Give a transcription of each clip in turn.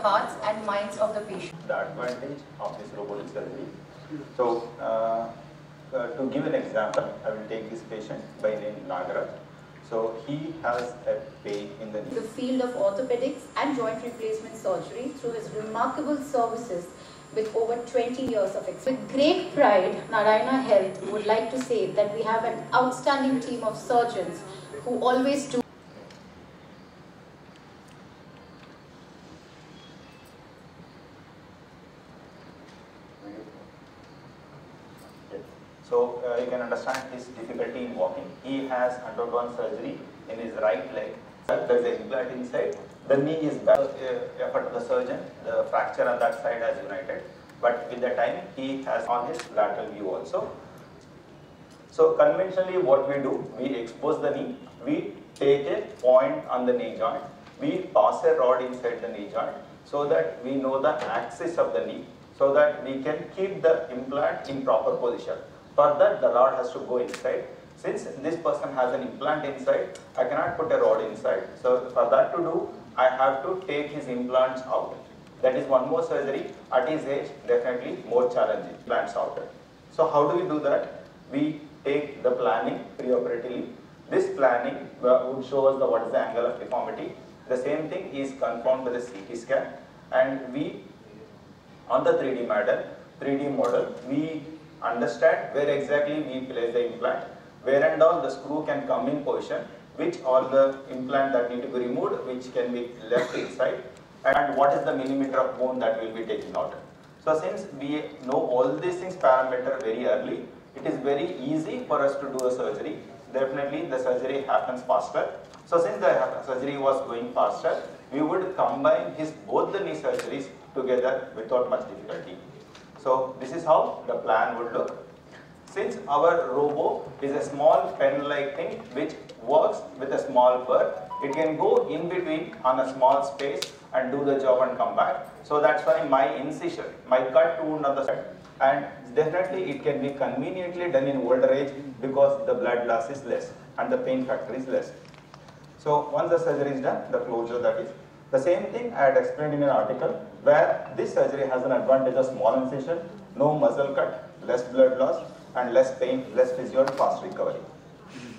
hearts and minds of the patient. The advantage of this robotic surgery. So, to give an example, I will take this patient by name Nagaraj. So, he has a pain in the knee. The field of orthopedics and joint replacement surgery through his remarkable services with over 20 years of experience. With great pride, Narayana Health would like to say that we have an outstanding team of surgeons who always do. So you can understand his difficulty in walking. He has undergone surgery in his right leg. There is an implant inside. The knee is back. Effort of the surgeon, the fracture on that side has united. But with the time, he has on his lateral view also. So conventionally, what we do, we expose the knee. We take a point on the knee joint. We pass a rod inside the knee joint so that we know the axis of the knee, so that we can keep the implant in proper position. For that, the rod has to go inside. Since this person has an implant inside, I cannot put a rod inside. So for that to do, I have to take his implants out. That is one more surgery. At his age, definitely more challenging. Implants out. So how do we do that? We take the planning preoperatively. This planning would show us what is the angle of deformity. The same thing is confirmed with the CT scan. And we, on the 3D model, we understand where exactly we place the implant, where and all the screw can come in position, which all the implant that need to be removed, which can be left inside, and what is the millimeter of bone that will be taken out. So since we know all these things parameter very early, it is very easy for us to do a surgery. Definitely the surgery happens faster. So since the surgery was going faster, we would combine both the knee surgeries together without much difficulty. So this is how the plan would look. Since our robo is a small pen-like thing which works with a small burr, it can go in between on a small space and do the job and come back. So that's why my incision, my cut wound on the side, and definitely it can be conveniently done in older age because the blood loss is less and the pain factor is less. So once the surgery is done, the closure that is. The same thing I had explained in an article where this surgery has an advantage of small incision, no muscle cut, less blood loss and less pain, less physio and fast recovery.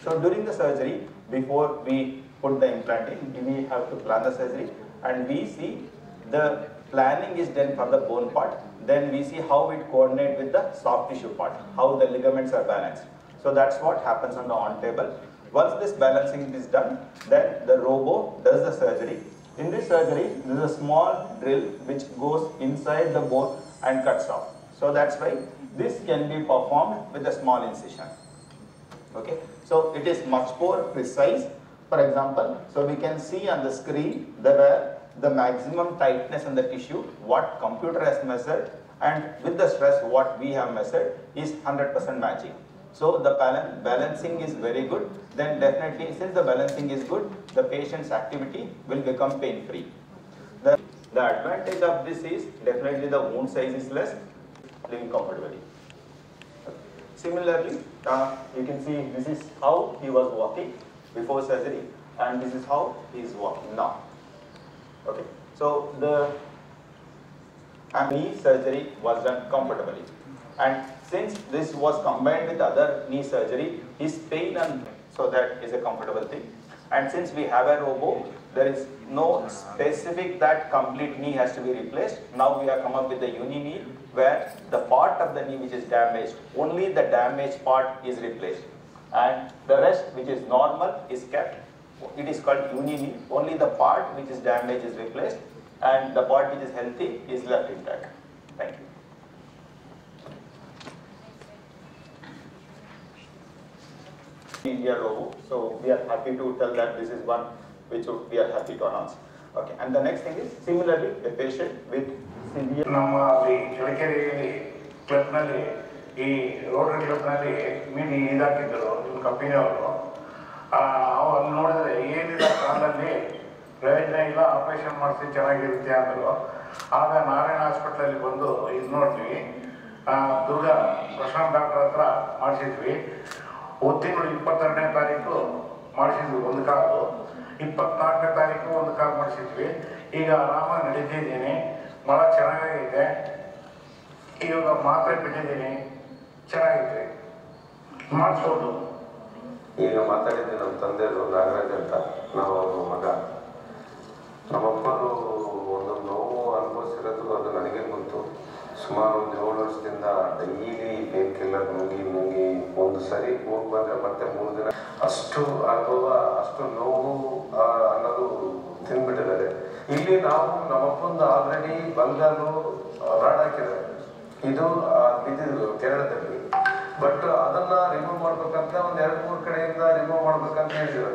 So during the surgery, before we put the implant in, we have to plan the surgery and we see the planning is done for the bone part. Then we see how it coordinates with the soft tissue part, how the ligaments are balanced. So that's what happens on the on table. Once this balancing is done, then the robo does the surgery. In this surgery, there is a small drill which goes inside the bone and cuts off. So that's why this can be performed with a small incision. Okay, so it is much more precise. For example, so we can see on the screen where the maximum tightness in the tissue, what computer has measured, and with the stress what we have measured is 100% matching. So the balancing is very good. Then definitely, since the balancing is good, the patient's activity will become pain-free. The advantage of this is definitely the wound size is less, living comfortably. Similarly, you can see this is how he was walking before surgery, and this is how he is walking now. Okay, so the knee surgery was done comfortably, and since this was combined with other knee surgery, his pain and so that is a comfortable thing. And since we have a robo, there is no specific that complete knee has to be replaced. Now we have come up with the uni knee where the part of the knee which is damaged, only the damaged part is replaced. And the rest which is normal is kept. It is called uni knee. Only the part which is damaged is replaced and the part which is healthy is left intact. Thank you. India robo. So we are happy to tell that this is one which we are happy to announce. Okay, and the next thing is similarly a patient with severe. ನಮ್ಮಲ್ಲಿ ಚಳಕೆರೆಯಲ್ಲಿ ಕ್ಲಬ್ನಲ್ಲಿ ಈ Rotary ಕ್ಲಬ್ನಲ್ಲಿ meeting ಇದಾಕಿದ್ದರು ನಿಮ್ಮ ಕಂಪನಿಯವರು ಅವ್ರು ನೋಡಿದ್ರೆ ಏನಿಲ್ಲ ಕಾಲಲ್ಲಿ ಪ್ರಯೋಜನ ಇಲ್ಲ ಆಪರೇಷನ್ ಮಾಡಿಸಿ ಚೆನ್ನಾಗಿರುತ್ತೆ ಅಂದರು. ಆಗ ನಾರಾಯಣ ಹಾಸ್ಪಿಟ್ಲಲ್ಲಿ ಬಂದು ಇದು ನೋಡಿದ್ವಿ, ದುರ್ಗಾ ಪ್ರಶಾಂತ್ ಡಾಕ್ಟರ್ ಹತ್ರ ಮಾಡಿಸಿದ್ವಿ. ತಿಂಗಳು 22ನೇ ತಾರೀಕು ಮಾಡಿಸಿದ್ವಿ ಒಂದು ಕಾಲು, 24ನೇ ತಾರೀಕು ಒಂದು ಕಾಲು ಮಾಡಿಸಿದ್ವಿ. ಈಗ ಆರಾಮಾಗಿ ನಡೀತಿದ್ದೀನಿ, ಭಾಳ ಚೆನ್ನಾಗಿದೆ. ಇವಾಗ ಮಾತ್ರೆ ಬಿಟ್ಟಿದ್ದೀನಿ, ಚೆನ್ನಾಗಿದೆ, ಮಾಡಿಸ್ಬೋದು. ಈಗ ಮಾತಾಡಿದ್ದೆ ನಮ್ಮ ತಂದೆಯವರು ನಾಗರಾಜ್ ಅಂತ, ನಾವು ಮಗ. ನಮ್ಮಪ್ಪರು ಒಂದು ನೋವು ಅನುಭವಿಸಿರೋದು ಅದು ನನಗೆ ಗೊತ್ತು. ಸುಮಾರು ಒಂದು 7 ವರ್ಷದಿಂದ ಡೈಲಿ ಪೇನ್ ಕಿಲ್ಲರ್ ನುಂಗಿ ಒಂದು ಸರಿ ಹೋಗಿ ಬಂದರೆ ಮತ್ತೆ 3 ದಿನ ಅಷ್ಟು ಅನುಭವ, ಅಷ್ಟು ನೋವು ಅನ್ನೋದು ತಿಂದ್ಬಿಟ್ಟಿದ್ದಾರೆ. ಇಲ್ಲಿ ನಾವು ನಮ್ಮಪ್ಪಂದು ಆಲ್ರೆಡಿ ಬಂಗಾಲು ರಾಡ್ ಹಾಕಿದ್ದಾರೆ, ಇದು ಬಿದ್ದಿದ್ರು ಕೇರಳದಲ್ಲಿ. ಬಟ್ ಅದನ್ನ ರಿಮೂವ್ ಮಾಡ್ಬೇಕಂತ ಒಂದು 2-3 ಕಡೆಯಿಂದ ರಿಮೂವ್ ಮಾಡ್ಬೇಕಂತ ಹೇಳಿದ್ರು.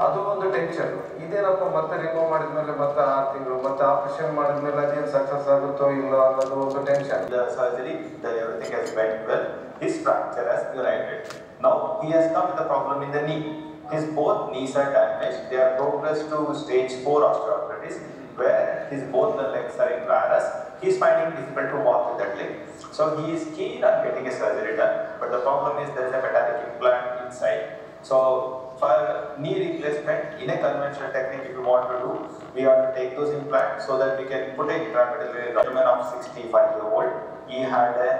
ಅದು ಒಂದು ಟೆನ್ಷನ್. ಇದೇನಪ್ಪ ಮತ್ತೆ ರಿಮೂವ್ ಮಾಡಿದ್ಮೇಲೆ ಮತ್ತೆ 6 ತಿಂಗಳು ಮತ್ತೆ ಆಪರೇಷನ್ ಮಾಡಿದ್ಮೇಲೆ ಅದೇನು ಸಕ್ಸಸ್ ಆಗುತ್ತೋ ಇಲ್ಲೋ ಅನ್ನೋದು ಒಂದು tension. The surgery, everything has went well. His fracture has united. Now he has come with a problem in the knee. His both knees are damaged. They are progressed to stage 4 osteoarthritis, where his both the legs are in varus. He is finding it difficult to walk with that leg. So he is keen on getting a surgery done, but the problem is there is a metallic implant inside. So for knee replacement in a conventional technique, if you want to do, we have to take those implants so that we can put a intramedullary gentleman of 65-year-old. He had a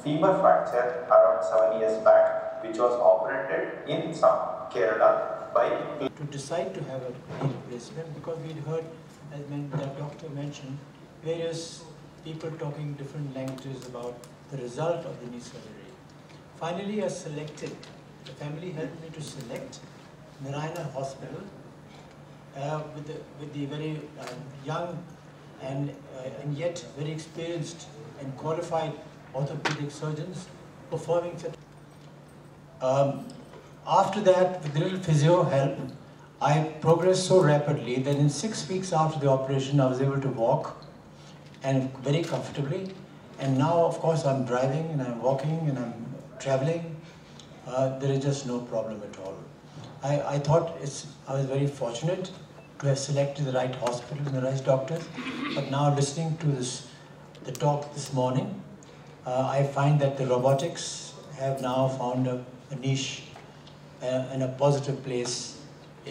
femur fracture around 7 years back, which was operated in some Kerala by. To decide to have a knee replacement, because we'd heard, as the doctor mentioned, various people talking different languages about the result of the knee surgery. Finally, I selected, the family helped me to select Narayana Hospital with the very young and yet very experienced and qualified orthopedic surgeons performing. After that, with little physio help, I progressed so rapidly that in 6 weeks after the operation, I was able to walk and very comfortably. And now, of course, I'm driving and I'm walking and I'm traveling. There is just no problem at all. I thought I was very fortunate to have selected the right hospital and the right doctors. But now, listening to the talk this morning, I find that the robotics have now found a niche and a positive place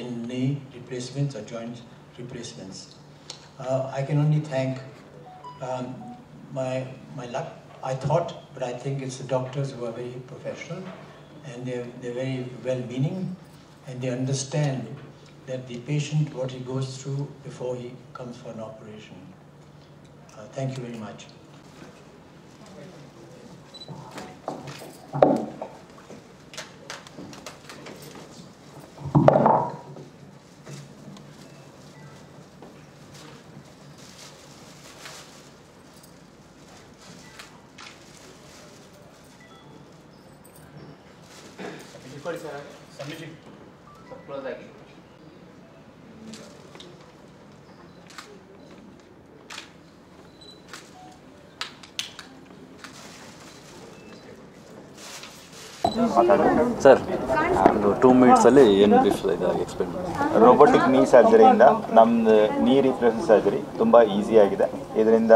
in knee replacements or joint replacements. I can only thank my luck. I thought, but I think it's the doctors who are very professional and they're very well-meaning and they understand that the patient, what he goes through before he comes for an operation. Thank you very much. Close ಆಗಿ sir ಒಂದು 2 ಮಿನಿಟ್ಸಲ್ಲಿ ಏನು brief ಇದಾಗಿ explain ಮಾಡಿ. Robotic ನೀ ಸರ್ಜರಿಯಿಂದ ನಮ್ಮದು ನೀ replacement surgery ತುಂಬ ಈಸಿಯಾಗಿದೆ. ಇದರಿಂದ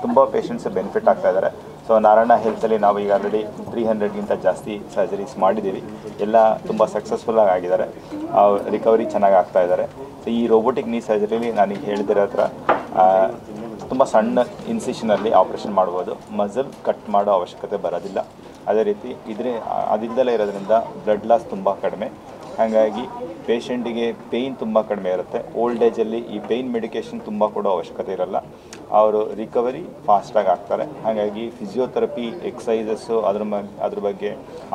ತುಂಬ ಪೇಷಂಟ್ಸ್ ಬೆನಿಫಿಟ್ ಆಗ್ತಾ ಇದ್ದಾರೆ. ಸೊ ನಾರಾಯಣ ಹೆಲ್ತಲ್ಲಿ ನಾವು ಈಗ ಆಲ್ರೆಡಿ 300ಗಿಂತ ಜಾಸ್ತಿ ಸರ್ಜರೀಸ್ ಮಾಡಿದ್ದೀವಿ. ಎಲ್ಲ ತುಂಬ ಸಕ್ಸಸ್ಫುಲ್ಲಾಗಿ ಆಗಿದ್ದಾರೆ, ರಿಕವರಿ ಚೆನ್ನಾಗಿ ಆಗ್ತಾ ಇದ್ದಾರೆ. ಸೊ ಈ ರೋಬೋಟಿಕ್ ನೀ ಸರ್ಜರಿಲಿ ನನಗೆ ಹೇಳಿದಿರೋ ಹತ್ರ ತುಂಬ ಸಣ್ಣ ಇನ್ಸಿಷನಲ್ಲಿ ಆಪ್ರೇಷನ್ ಮಾಡ್ಬೋದು, ಮಸಲ್ ಕಟ್ ಮಾಡೋ ಅವಶ್ಯಕತೆ ಬರೋದಿಲ್ಲ. ಅದೇ ರೀತಿ ಅದಿಲ್ಲದಲ್ಲೇ ಇರೋದ್ರಿಂದ ಬ್ಲಡ್ ಲಾಸ್ ತುಂಬ ಕಡಿಮೆ, ಹಾಗಾಗಿ ಪೇಷಂಟಿಗೆ ಪೇಯ್ನ್ ತುಂಬ ಕಡಿಮೆ ಇರುತ್ತೆ. ಓಲ್ಡ್ ಏಜಲ್ಲಿ ಈ ಪೇಯ್ನ್ ಮೆಡಿಕೇಷನ್ ತುಂಬ ಕೊಡೋ ಅವಶ್ಯಕತೆ ಇರೋಲ್ಲ, ಅವರು ರಿಕವರಿ ಫಾಸ್ಟಾಗಿ ಆಗ್ತಾರೆ. ಹಾಗಾಗಿ ಫಿಸಿಯೋಥೆರಪಿ ಎಕ್ಸಸೈಸಸ್ಸು ಅದ್ರ ಬಗ್ಗೆ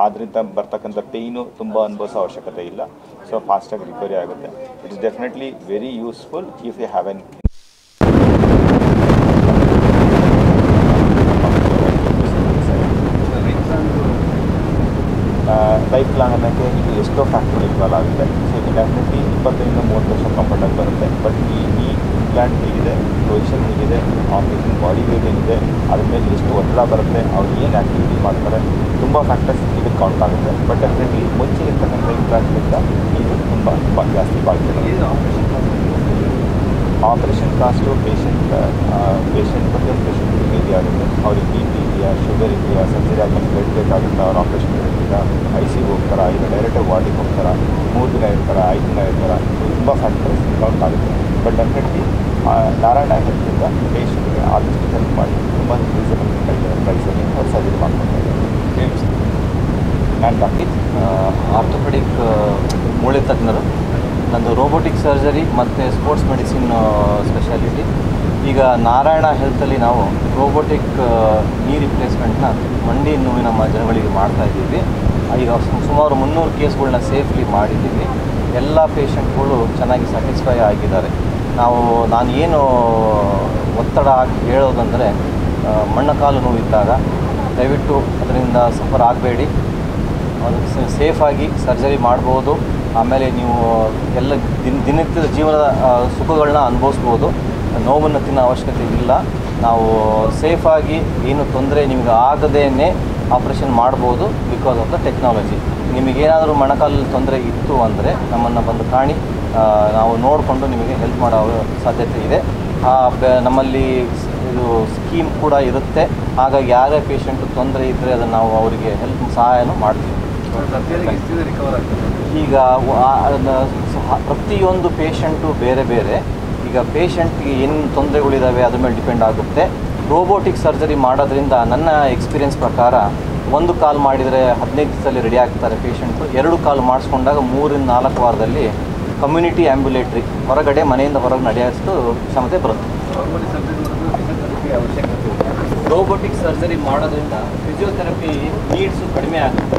ಅದರಿಂದ ಬರ್ತಕ್ಕಂಥ ಪೇಯ್ನು ತುಂಬ ಅನುಭವಿಸೋ ಅವಶ್ಯಕತೆ ಇಲ್ಲ. ಸೊ ಫಾಸ್ಟಾಗಿ ರಿಕವರಿ ಆಗುತ್ತೆ. It is definitely very useful if you have an life long ಅನ್ನೋಕ್ಕೆ ಇದು ಎಷ್ಟೋ ಫ್ಯಾಕ್ಟರ್ ಇನ್ವಾಲ್ವ್ ಆಗುತ್ತೆ. ಸೊ ಇದು ಡೆಫಿನೆಟ್ಲಿ 25-30 ವರ್ಷ ಕಂಫರ್ಟಾಗಿ ಬರುತ್ತೆ. ಬಟ್ ಈ ಇಂಪ್ಲಾಂಟ್ ಹೇಗಿದೆ, ಪೊಸಿಷನ್ ಹೇಗಿದೆ, ಆಪರೇಷನ್ ಬಾಡಿ ವೇಟ್ ಏನಿದೆ, ಅದ್ರ ಮೇಲೆ ಎಷ್ಟು ಒತ್ತಡ ಬರುತ್ತೆ, ಅವ್ರು ಏನು ಆ್ಯಕ್ಟಿವಿಟಿ ಮಾಡ್ತಾರೆ, ತುಂಬ ಫ್ಯಾಕ್ಟರ್ಸ್ ಇದಕ್ಕೆ ಕೌಂಟ್ ಆಗುತ್ತೆ. ಬಟ್ ಡೆಫಿನೆಟ್ಲಿ ಮುಂಚೆ ಇರ್ತಕ್ಕಂಥ ಇಂಪ್ಲಾಂಟ್ಗಿಂತ ಇದು ತುಂಬ ಜಾಸ್ತಿ ಬಾಳ್ತದೆ. ಆಪರೇಷನ್ ಕಾಸ್ಟು ಪೇಷಂಟ್ ಬಗ್ಗೆ ಪೇಷಂಟ್ ವೇರಿ ಆಗುತ್ತೆ. ಅವ್ರಿಗೆ ಬಿ ಪಿ ಇದೆಯಾ, ಶುಗರ್ ಇದೆಯಾ, ಸರ್ಜರಿ ಆದಮೇಲೆ ಬ್ಲಡ್ ಬೇಕಾಗುತ್ತಾ, ಅವ್ರು ಆಪರೇಷನ್ ಇರೋದ್ರಿಂದ ಐ.ಸಿ ಹೋಗ್ತಾರಾ, ಇಲ್ಲ ಡೈರೆಕ್ಟಾಗಿ ವಾರ್ಡಿಗೆ ಹೋಗ್ತಾರಾ, 3 ದಿನ ಇರ್ತಾರಾ, 5 ದಿನ ಇರ್ತಾರಾ, ತುಂಬ ಫ್ಯಾಕ್ಟರ್ಸ್ ಕೌಂಟ್ ಆಗುತ್ತೆ. ಬಟ್ ಡೆಫಿನೆಟ್ಲಿ ನಾರಾಯಣ ಹೆಲ್ತಿಂದ ಪೇಷಂಟ್ಗೆ ಆದಷ್ಟು ಹೆಲ್ಪ್ ಮಾಡಿ ತುಂಬ ರೀಸನಬಲ್ ಪ್ರೈಸಲ್ಲಿ ಅವ್ರು ಸರ್ಜರಿ ಮಾಡ್ಕೊತಾ ಇದ್ದಾರೆ. ನಾನು ಡಾಕ್ಟರ್ ಆರ್ಥೋಪೆಡಿಕ್ ಮೂಳೆ ತಜ್ಞರು. ನಂದು ರೋಬೋಟಿಕ್ ಸರ್ಜರಿ ಮತ್ತು ಸ್ಪೋರ್ಟ್ಸ್ ಮೆಡಿಸಿನ್ ಸ್ಪೆಷಾಲಿಟಿ. ಈಗ ನಾರಾಯಣ ಹೆಲ್ತಲ್ಲಿ ನಾವು ರೋಬೋಟಿಕ್ ನೀ ರಿಪ್ಲೇಸ್ಮೆಂಟ್ನ ಮಂಡಿ ನೋವಿನ ಜನಗಳಿಗೆ ಮಾಡ್ತಾಯಿದ್ದೀವಿ. ಈಗ ಸುಮಾರು 300 ಕೇಸ್ಗಳನ್ನ ಸೇಫ್ಲಿ ಮಾಡಿದ್ದೀವಿ. ಎಲ್ಲ ಪೇಷಂಟ್ಗಳು ಚೆನ್ನಾಗಿ ಸ್ಯಾಟಿಸ್ಫೈ ಆಗಿದ್ದಾರೆ. ನಾನು ಏನು ಒತ್ತಡ ಹಾಕಿ ಹೇಳೋದಂದರೆ, ಮೊಣಕಾಲು ನೋವಿದ್ದಾಗ ದಯವಿಟ್ಟು ಅದರಿಂದ ಸಫರ್ ಆಗಬೇಡಿ. ಸೇಫಾಗಿ ಸರ್ಜರಿ ಮಾಡ್ಬೋದು. ಆಮೇಲೆ ನೀವು ಎಲ್ಲ ದಿನನಿತ್ಯದ ಜೀವನದ ಸುಖಗಳನ್ನ ಅನುಭವಿಸ್ಬೋದು. ನೋವನ್ನು ತಿನ್ನೋ ಅವಶ್ಯಕತೆ ಇಲ್ಲ. ನಾವು ಸೇಫಾಗಿ ಏನು ತೊಂದರೆ ನಿಮಗೆ ಆಗದೇನೆ ಆಪ್ರೇಷನ್ ಮಾಡ್ಬೋದು ಬಿಕಾಸ್ ಆಫ್ ದ ಟೆಕ್ನಾಲಜಿ. ನಿಮಗೇನಾದರೂ ಮೊಣಕಾಲಲ್ಲಿ ತೊಂದರೆ ಇತ್ತು ಅಂದರೆ ನಮ್ಮನ್ನು ಬಂದು ಕಾಣಿ, ನಾವು ನೋಡಿಕೊಂಡು ನಿಮಗೆ ಹೆಲ್ಪ್ ಮಾಡೋ ಸಾಧ್ಯತೆ ಇದೆ. ನಮ್ಮಲ್ಲಿ ಇದು ಸ್ಕೀಮ್ ಕೂಡ ಇರುತ್ತೆ. ಹಾಗಾಗಿ ಯಾರೇ ಪೇಷಂಟು ತೊಂದರೆ ಇದ್ದರೆ ಅದನ್ನು ನಾವು ಅವರಿಗೆ ಸಹಾಯನೂ ಮಾಡ್ತೀವಿ. ಈಗ ಪ್ರತಿಯೊಂದು ಪೇಷಂಟು ಬೇರೆ ಬೇರೆ. ಈಗ ಪೇಷಂಟ್ಗೆ ಏನು ತೊಂದರೆಗಳಿದ್ದಾವೆ ಅದ್ರ ಮೇಲೆ ಡಿಪೆಂಡ್ ಆಗುತ್ತೆ. ರೋಬೋಟಿಕ್ ಸರ್ಜರಿ ಮಾಡೋದ್ರಿಂದ ನನ್ನ ಎಕ್ಸ್ಪೀರಿಯನ್ಸ್ ಪ್ರಕಾರ 1 ಕಾಲು ಮಾಡಿದರೆ 15 ದಿವಸದಲ್ಲಿ ರೆಡಿ ಆಗ್ತಾರೆ ಪೇಷಂಟು. 2 ಕಾಲು ಮಾಡಿಸ್ಕೊಂಡಾಗ 3-4 ವಾರದಲ್ಲಿ ಕಮ್ಯುನಿಟಿ ಆ್ಯಂಬ್ಯುಲೇಟ್ರಿ ಹೊರಗಡೆ ಮನೆಯಿಂದ ಹೊರಗೆ ನಡೆಯೋಷ್ಟು ಕ್ಷಮತೆ ಬರುತ್ತೆ. ರೋಬೋಟಿಕ್ ಸರ್ಜರಿ ಮಾಡೋದ್ರಿಂದ ಫಿಸಿಯೋಥೆರಪಿ ನೀಡ್ಸು ಕಡಿಮೆ ಆಗುತ್ತೆ.